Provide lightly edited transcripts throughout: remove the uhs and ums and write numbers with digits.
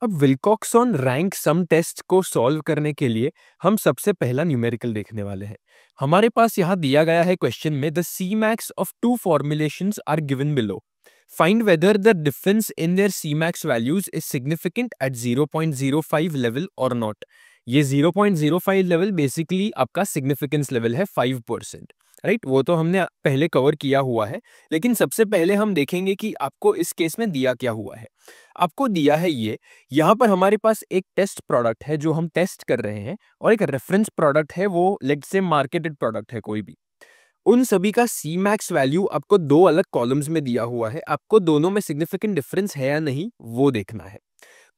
अब विल्कॉक्सन रैंक सम टेस्ट को सॉल्व करने के लिए हम सबसे पहला न्यूमेरिकल देखने वाले हैं। हमारे पास यहाँ दिया गया है क्वेश्चन में the C max of two formulations are given below. Find whether the difference in their C max values is significant at 0.05 level और नॉट। ये 0.05 लेवल बेसिकली आपका सिग्निफिकेंस लेवल है 5%, राइट। वो तो हमने पहले कवर किया हुआ है, लेकिन सबसे पहले हम देखेंगे कि आपको इस केस में दिया क्या हुआ है। आपको दिया है ये, यहाँ पर हमारे पास एक टेस्ट प्रोडक्ट है जो हम टेस्ट कर रहे हैं, और एक रेफरेंस प्रोडक्ट है, वो लेट्स से मार्केटेड प्रोडक्ट है कोई भी। उन सभी का सी मैक्स वैल्यू आपको दो अलग कॉलम्स में दिया हुआ है। आपको दोनों में सिग्निफिकेंट डिफरेंस है या नहीं वो देखना है।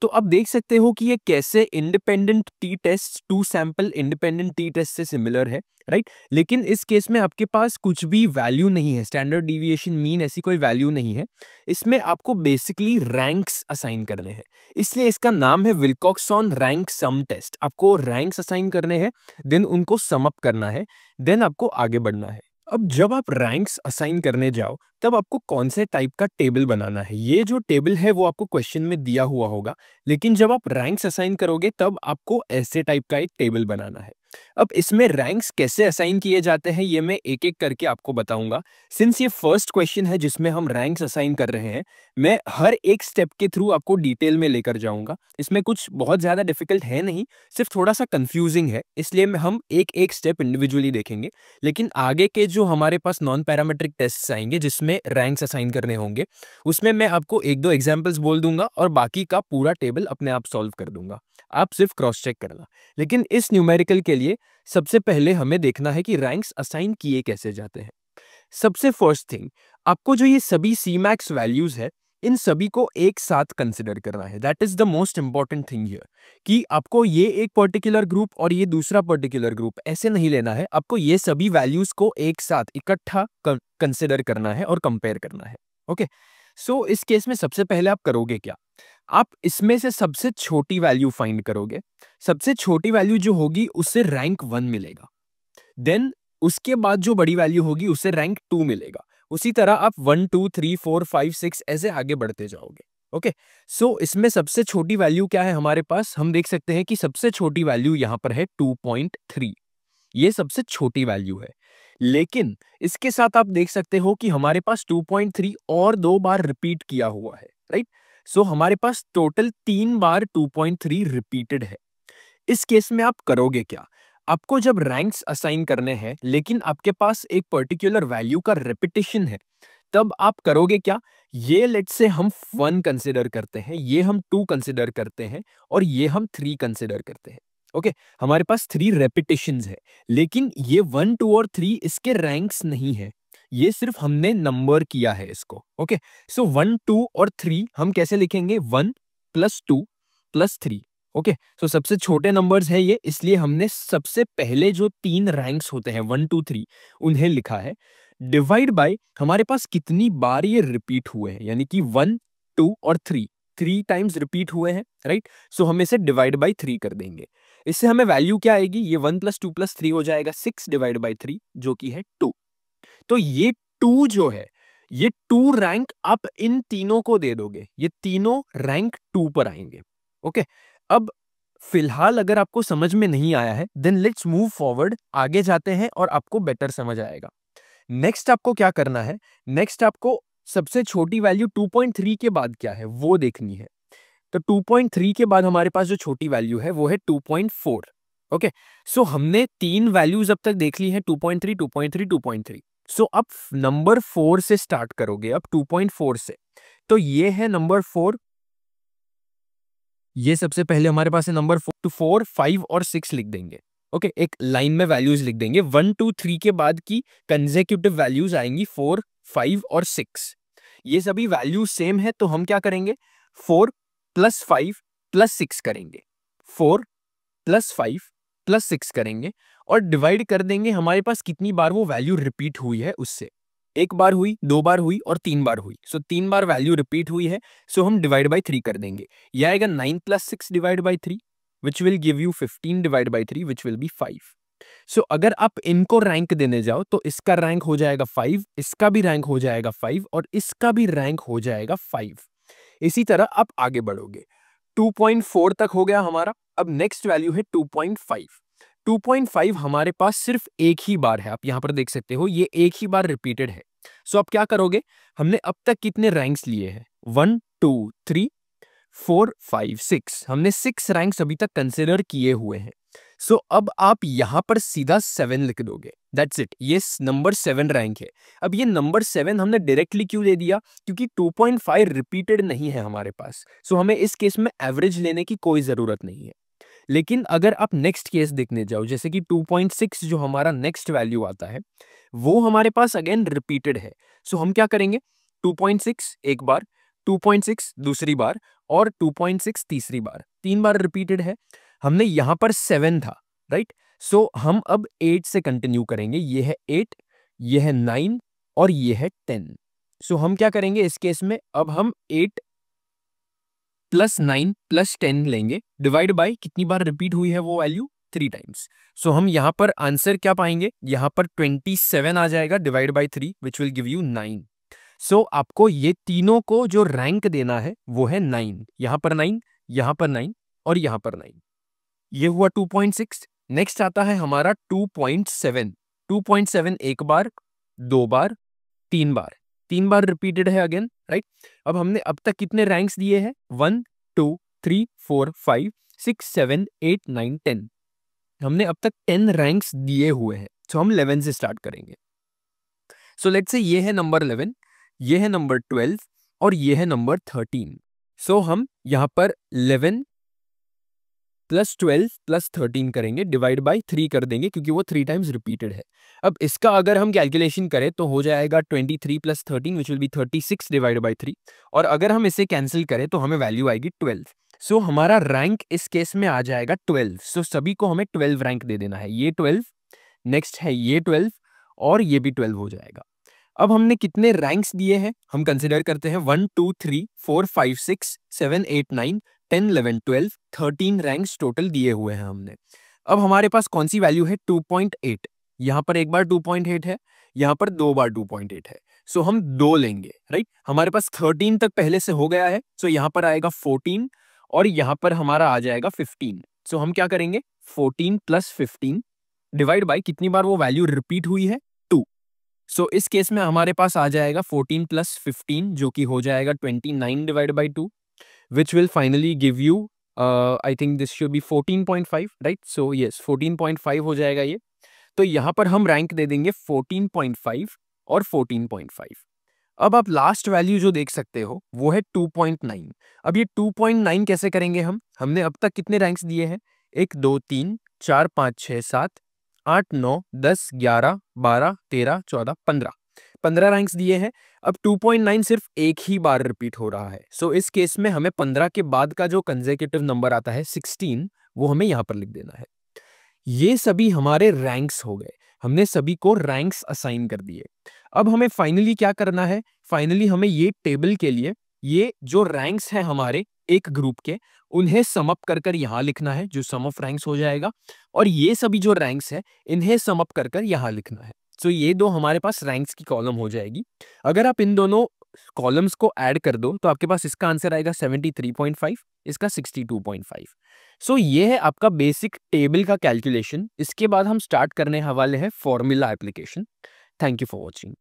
तो आप देख सकते हो कि ये कैसे independent t test two sample independent t test से सिमिलर है, राइट। लेकिन इस केस में आपके पास कुछ भी वैल्यू नहीं है, स्टैंडर्ड डिविएशन, मीन, ऐसी कोई वैल्यू नहीं है। इसमें आपको बेसिकली रैंक्स असाइन करने हैं, इसलिए इसका नाम है विल्कॉक्सन रैंक सम टेस्ट। आपको रैंक्स असाइन करने हैं, देन उनको सम अप करना है, देन आपको आगे बढ़ना है। अब जब आप रैंक्स असाइन करने जाओ तब आपको कौन से टाइप का टेबल बनाना है। ये जो टेबल है वो आपको क्वेश्चन में दिया हुआ होगा, लेकिन जब आप रैंक्स असाइन करोगे तब आपको ऐसे टाइप का एक टेबल बनाना है। अब इसमें रैंक्स कैसे असाइन किए जाते हैं ये मैं एक एक करके आपको बताऊंगा। सिंस ये फर्स्ट क्वेश्चन है जिसमें हम रैंक्स असाइन कर रहे हैं, मैं हर एक स्टेप के थ्रू आपको डिटेल में लेकर जाऊंगा। इसमें कुछ बहुत ज्यादा डिफिकल्ट है नहीं, सिर्फ थोड़ा सा कंफ्यूजिंग है, इसलिए हम एक एक स्टेप इंडिविजुअली देखेंगे। लेकिन आगे के जो हमारे पास नॉन पैरामेट्रिक टेस्ट आएंगे जिसमें रैंक्स असाइन करने होंगे, उसमें मैं आपको एक दो एग्जांपल्स बोल दूंगा और बाकी का पूरा टेबल अपने आप सॉल्व कर दूंगा। आप सिर्फ क्रॉस चेक करना। लेकिन इस न्यूमेरिकल के लिए सबसे पहले हमें देखना है कि रैंक्स असाइन किए कैसे जाते हैं। सबसे फर्स्ट थिंग, आपको जो ये सभी सी मैक्स वैल्यूज है, इन सभी को एक साथ कंसिडर करना है। That is the most important thing here, कि आपको ये एक पर्टिकुलर ग्रुप और ये दूसरा पर्टिकुलर ग्रुप ऐसे नहीं लेना है। आपको ये सभी वैल्यूज को एक साथ इकट्ठा कंसिडर करना है और कंपेयर करना है। ओके, सो इस केस में सबसे पहले आप करोगे क्या, आप इसमें से सबसे छोटी वैल्यू फाइंड करोगे। सबसे छोटी वैल्यू जो होगी उससे रैंक 1 मिलेगा। देन उसके बाद जो बड़ी वैल्यू होगी उससे रैंक 2 मिलेगा। उसी तरह आप 1 2 3 4 5 6 ऐसे आगे बढ़ते जाओगे। ओके, सो इसमें सबसे छोटी वैल्यू क्या है हमारे पास, हम देख सकते हैं कि सबसे छोटी वैल्यू यहां पर है 2.3। ये सबसे छोटी वैल्यू है, लेकिन इसके साथ आप देख सकते हो कि हमारे पास 2.3 और दो बार रिपीट किया हुआ है, राइट। सो हमारे पास टोटल 3 बार 2.3 रिपीटेड है। इस केस में आप करोगे क्या, आपको जब रैंक्स असाइन करने हैं लेकिन आपके पास एक पर्टिकुलर वैल्यू का रिपीटिशन है, तब आप करोगे क्या, ये लेट्स से हम 1 कंसिडर करते हैं, ये हम 2 कंसिडर करते हैं, और ये हम 3 कंसिडर करते हैं। ओके, हमारे पास 3 रेपिटेशंस है, लेकिन ये 1 2 और 3 इसके रैंक्स नहीं है, ये सिर्फ हमने नंबर किया है इसको। ओके, सो 1 2 और 3 हम कैसे लिखेंगे, 1 + 2 + 3। ओके, सो सबसे छोटे नंबर्स है ये, इसलिए हमने सबसे पहले जो 3 रैंक्स होते हैं 1 2 3 उन्हें लिखा है। डिवाइड बाय हमारे पास कितनी बार ये रिपीट हुए हैं, यानी कि 1 2 और 3 टाइम्स रिपीट हुए हैं, राइट। सो हम इसे डिवाइड बाय 3 कर देंगे। इससे हमें वैल्यू क्या आएगी, ये 1 + 2 + 3 हो जाएगा 6 डिवाइड बाय 3 जो कि है 2। तो ये 2 जो है, ये 2 रैंक आप इन तीनों को दे दोगे, ये तीनों रैंक 2 पर आएंगे। ओके, अब फिलहाल अगर आपको समझ में नहीं आया है, देन लेट्स मूव फॉरवर्ड, आगे जाते हैं और आपको बेटर समझ आएगा। नेक्स्ट आपको क्या करना है, नेक्स्ट आपको सबसे छोटी वैल्यू 2.3 के बाद क्या है वो देखनी है। तो 2.3 के बाद हमारे पास जो छोटी वैल्यू है वो है 2.4। ओके, सो हमने 3 वैल्यूज अब तक देख ली हैं, 2.3 2.3 2.3। सो अब नंबर 4 से स्टार्ट करोगे, अब 2.4 से, तो ये है नंबर 4। ये सबसे पहले हमारे पास है नंबर 4 5 और 6 लिख देंगे। ओके, एक लाइन में वैल्यूज लिख देंगे। 1 2 3 के बाद की कंसेक्यूटिव वैल्यूज आएंगी 4 5 और 6। ये सभी वैल्यूज सेम है, तो हम क्या करेंगे, 4 + 5 + 6 करेंगे, 4 + 5 + 6 करेंगे, और डिवाइड कर देंगे हमारे पास कितनी बार वो वैल्यू रिपीट हुई है उससे। एक बार हुई, 2 बार हुई और 3 बार हुई। सो 3 बार वैल्यू रिपीट हुई है, सो हम डिवाइड बाय 3 कर देंगे। यह आएगा 9 + 6 divide by 3 which will give you 15 divide by 3 which will be 5। सो अगर आप इनको रैंक देने जाओ तो इसका रैंक हो जाएगा 5, इसका भी रैंक हो जाएगा 5 और इसका भी रैंक हो जाएगा 5। इसी तरह आप आगे बढ़ोगे। 2.4 तक हो गया हमारा। अब नेक्स्ट वैल्यू है 2.5। 2.5 हमारे पास सिर्फ एक ही बार है, आप यहां पर देख सकते हो ये एक ही बार रिपीटेड है। सो आप क्या करोगे, हमने अब तक कितने रैंक्स लिए हैं, 1 2 3 4 5 6, हमने 6 रैंक्स अभी तक कंसिडर किए हुए हैं। सो अब आप यहां पर सीधा 7 लिख दोगे, दैट्स इट, ये नंबर 7 रैंक है। अब ये नंबर 7 हमने डायरेक्टली क्यों दे दिया, क्योंकि 2.5 रिपीटेड नहीं है हमारे पास। सो हमें इस केस में एवरेज लेने की कोई जरूरत नहीं है। लेकिन अगर आप नेक्स्ट केस देखने जाओ, जैसे कि 2.6 जो हमारा नेक्स्ट वैल्यू आता है, वो हमारे पास अगेन रिपीटेड है। सो हम क्या करेंगे, 2.6 एक बार, 2.6 दूसरी बार और 2.6 तीसरी बार, 3 बार रिपीटेड है। हमने यहां पर 7 था, राइट। सो हम अब 8 से कंटिन्यू करेंगे, ये है 8, ये है 9 और ये है 10। सो हम क्या करेंगे इस केस में, अब हम 8 प्लस 9 प्लस 10 लेंगे, डिवाइड बाय कितनी बार रिपीट हुई है वो वैल्यू, 3 टाइम्स। सो हम यहां पर आंसर क्या पाएंगे, यहां पर 27 आ जाएगा, divide by 3 which will give you 9। सो आपको ये तीनों को जो रैंक देना है वो है 9, यहां पर 9, यहां पर 9 और यहां पर 9। ये हुआ 2.6। नेक्स्ट आता है हमारा 2.7। 2.7 एक बार, 2 बार, 3 बार, 3 बार रिपीटेड है अगेन, राइट। अब हमने अब तक कितने रैंक्स दिए हैं, 1 2 3 4 5 6 7 8 9 10। हमने अब तक 10 रैंक्स दिए हुए हैं। सो हम 11 से स्टार्ट करेंगे। सो लेट्स से ये है नंबर 11, ये है नंबर 12 और ये है नंबर 13। सो हम यहां पर 11 प्लस 12 प्लस 13 करेंगे, डिवाइड बाय 3 कर देंगे क्योंकि वो 3 टाइम्स रिपीटेड है। अब इसका अगर हम कैलकुलेशन करें तो हो जाएगा 23 plus 13 which will be 36 divide by 3। और अगर हम इसे कैंसिल करें तो हमें वैल्यू आएगी 12। सो हमारा रैंक इस केस में आ जाएगा 12। सो सभी को हमें 12 रैंक दे देना है, ये 12, नेक्स्ट है ये 12 और ये भी 12 हो जाएगा। अब हमने कितने रैंक्स दिए हैं, हम कंसिडर करते हैं 1 2 3 4 5 6 7 8 9 10 11 12 13 रैंक्स टोटल दिए हुए हैं हमने। अब हमारे पास कौन सी वैल्यू है, 2.8। यहां पर एक बार 2.8 है, यहां पर 2 बार 2.8 है। सो हम 2 लेंगे, राइट। हमारे पास 13 तक पहले से हो गया है, सो यहां पर आएगा 14 और यहां पर हमारा आ जाएगा 15। सो हम क्या करेंगे, 14 प्लस 15 डिवाइड बाय कितनी बार वो वैल्यू रिपीट हुई है, 2। सो इस केस में हमारे पास आ जाएगा 14 प्लस 15 जो कि हो जाएगा 29 divide by 2 which will finally give you I think this should be 14.5, right? So yes, 14.5 हो जाएगा ये। तो यहाँ पर हम रैंक दे देंगे 14.5 और 14.5। अब आप लास्ट वैल्यू जो देख सकते हो वो है 2.9। अब ये 2.9 कैसे करेंगे हम, हमने अब तक कितने रैंक्स दिए हैं, 1 2 3 4 5 6 7 8 9 10 11 12 13 14 15 रैंक्स दिए हैं। अब 2.9 सिर्फ एक ही बार रिपीट हो रहा है। सो इस केस में हमें 15 के बाद का जो कंसेक्यूटिव नंबर आता है 16, वो हमें यहां पर लिख देना है। ये सभी हमारे रैंक्स हो गए, हमने सभी को रैंक्स असाइन कर दिए। अब हमें फाइनली क्या करना है, फाइनली हमें ये टेबल के लिए ये जो रैंक्स हैं हमारे एक ग्रुप के, उन्हें सम अप कर कर यहां लिखना है, जो सम ऑफ रैंक्स हो जाएगा। और ये सभी जो रैंक्स है इन्हें सम अप कर कर यहां लिखना है। सो ये दो हमारे पास रैंक्स की कॉलम हो जाएगी। अगर आप इन दोनों कॉलम्स को ऐड कर दो तो आपके पास इसका आंसर आएगा 73.5, इसका 62.5। सो ये है आपका बेसिक टेबल का कैलकुलेशन। इसके बाद हम स्टार्ट करने वाले हैं formula application. Thank you for watching.